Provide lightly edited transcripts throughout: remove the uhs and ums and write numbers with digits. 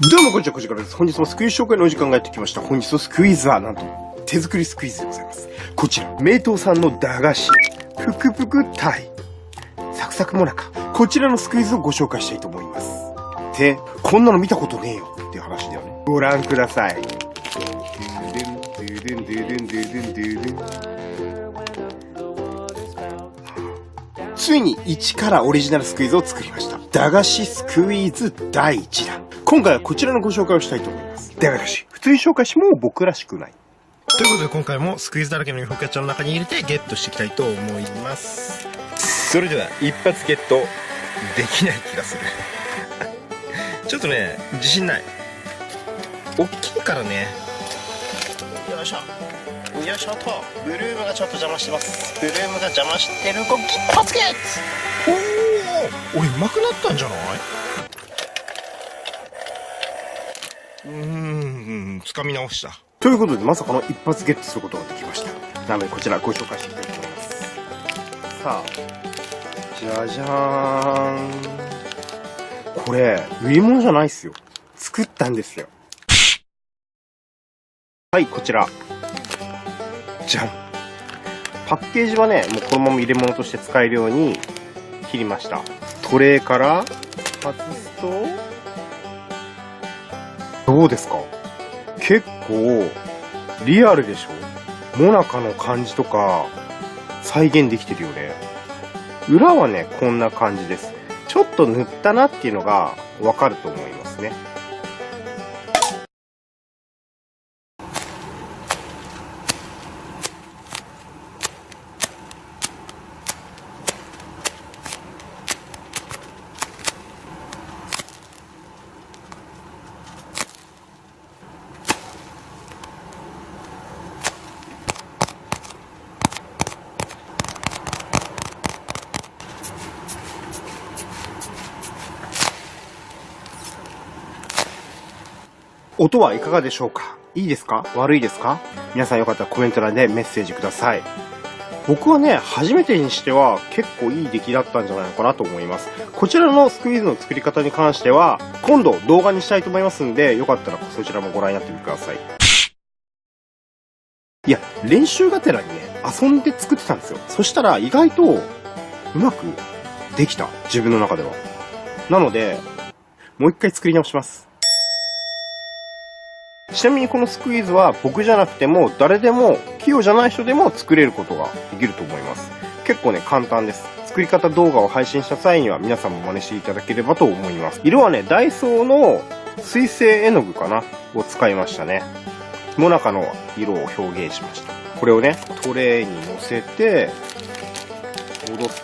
どうもこんにちは、こちらです。本日もスクイーズ紹介のお時間がやってきました。本日のスクイーズはなんと手作りスクイーズでございます。こちら、名東さんの駄菓子、ぷくぷくタイ、サクサクモナカ、こちらのスクイーズをご紹介したいと思います。で、こんなの見たことねえよっていう話だよね。ご覧ください。ついに1からオリジナルスクイーズを作りました。駄菓子スクイーズ第1弾。今回はこちらのご紹介をしたいと思います。駄菓子、普通に紹介しても僕らしくない。ということで今回もスクイーズだらけのフォーキャッチャーの中に入れてゲットしていきたいと思います。それでは一発ゲットできない気がするちょっとね、自信ない。大きいからね。よいしょよいしょと、ブルームがちょっと邪魔してます。ブルームが邪魔してる。一発ゲット。おお、俺うまくなったんじゃない？掴み直した。ということでまさかの一発ゲットすることができました。なのでこちらご紹介していきたいと思います。さあ、じゃじゃーん。これ売り物じゃないっすよ。作ったんですよ。はい、こちらじゃん。パッケージはね、もうこのまま入れ物として使えるように切りました。トレーから外すとどうですか？結構リアルでしょ？モナカの感じとか再現できてるよね。裏はね、こんな感じです。ちょっと塗ったなっていうのがわかると思いますね。音はいかがでしょうか？いいですか？悪いですか？皆さんよかったらコメント欄でメッセージください。僕はね、初めてにしては結構いい出来だったんじゃないのかなと思います。こちらのスクイーズの作り方に関しては今度動画にしたいと思いますんで、よかったらそちらもご覧になってみてください。いや、練習がてらにね、遊んで作ってたんですよ。そしたら意外とうまくできた。自分の中では。なので、もう一回作り直します。ちなみにこのスクイーズは僕じゃなくても誰でも器用じゃない人でも作れることができると思います。結構ね、簡単です。作り方動画を配信した際には皆さんも真似していただければと思います。色はね、ダイソーの水性絵の具かなを使いましたね。モナカの色を表現しました。これをね、トレーに乗せて戻す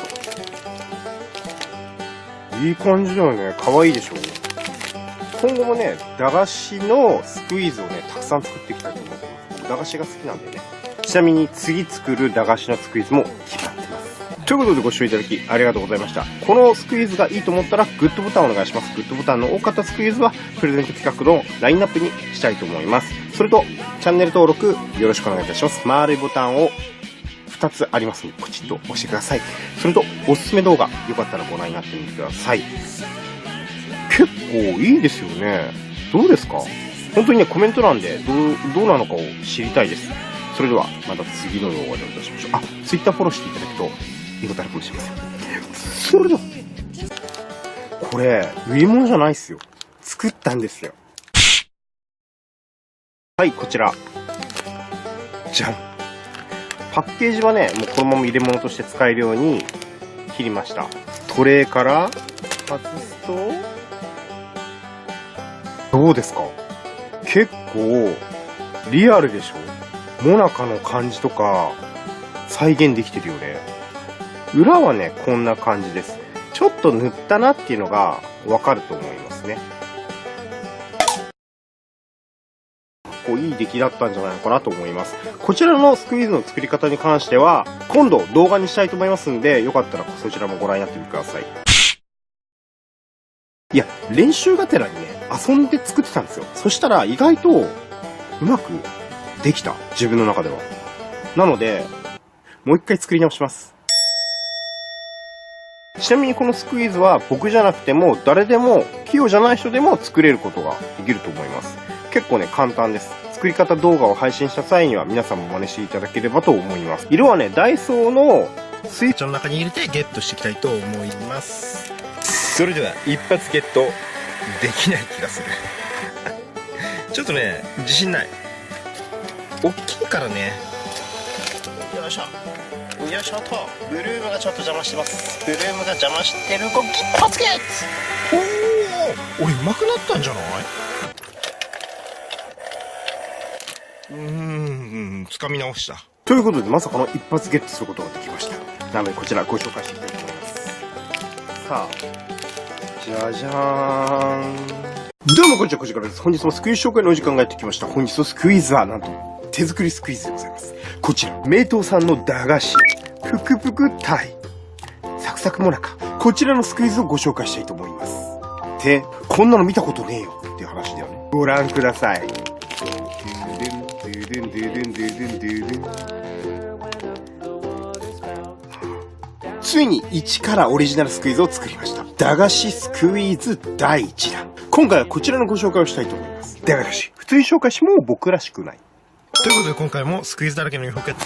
といい感じだよね。可愛いでしょ。今後もね、駄菓子のスクイーズをね、たくさん作っていきたいと思ってます。駄菓子が好きなんでね。ちなみに次作る駄菓子のスクイーズも決まってます。ということでご視聴いただきありがとうございました。このスクイーズがいいと思ったらグッドボタンをお願いします。グッドボタンの多かったスクイーズはプレゼント企画のラインナップにしたいと思います。それと、チャンネル登録よろしくお願いいたします。丸いボタンを2つありますので、ポチッと押してください。それと、おすすめ動画、よかったらご覧になってみてください。結構いいですよね。どうですか？本当にね、コメント欄でどうなのかを知りたいです。それではまた次の動画でお会いいたしましょう。Twitter フォローしていただくといいことあるかもしれません。それでは、これ売り物じゃないっすよ。作ったんですよ。はい、こちらじゃん。パッケージはね、もうこのまま入れ物として使えるように切りました。トレーから外すとどうですか？結構リアルでしょ？モナカの感じとか再現できてるよね。裏はね、こんな感じです。ちょっと塗ったなっていうのがわかると思いますね。いい出来だったんじゃないのかなと思います。こちらのスクイーズの作り方に関しては今度動画にしたいと思いますんで、よかったらそちらもご覧になってみてください。いや、練習がてらにね、遊んで作ってたんですよ。そしたら意外とうまくできた。自分の中では。なので、もう一回作り直します。ちなみにこのスクイーズは僕じゃなくても誰でも器用じゃない人でも作れることができると思います。結構ね簡単です。作り方動画を配信した際には皆さんも真似していただければと思います。色はねダイソーのスイッチの中に入れてゲットしていきたいと思います。それでは一発ゲットできない気がするちょっとね自信ない。大きいからね。よいしょよいしょと。ブルームがちょっと邪魔してます。ブルームが邪魔してる動き一発ゲット。おお、俺うまくなったんじゃない？掴み直した。ということでまさかの一発ゲットすることができました。なのでこちらご紹介していきたいと思います。さあじゃじゃーん。どうもこんにちは、こちらです。本日もスクイーズ紹介のお時間がやってきました。本日のスクイーズはなんと手作りスクイーズでございます。こちら名東さんの駄菓子ぷくぷくタイサクサクモナカ、こちらのスクイーズをご紹介したいと思います。ってこんなの見たことねえよっていう話だよね。ご覧ください。ついに1からオリジナルスクイーズを作りました。駄菓子スクイーズ第1弾。今回はこちらのご紹介をしたいと思います。駄菓子普通に紹介しもう僕らしくない。ということで今回もスクイーズだらけのポケット。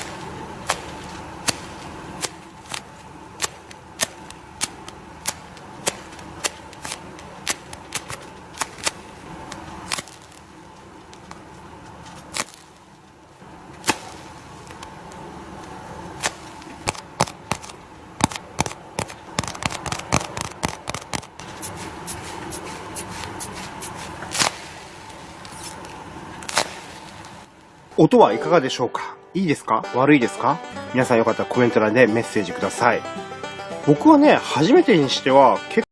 音はいかがでしょうか？いいですか？悪いですか？皆さんよかったらコメント欄でメッセージください。僕はね、初めてにしては結構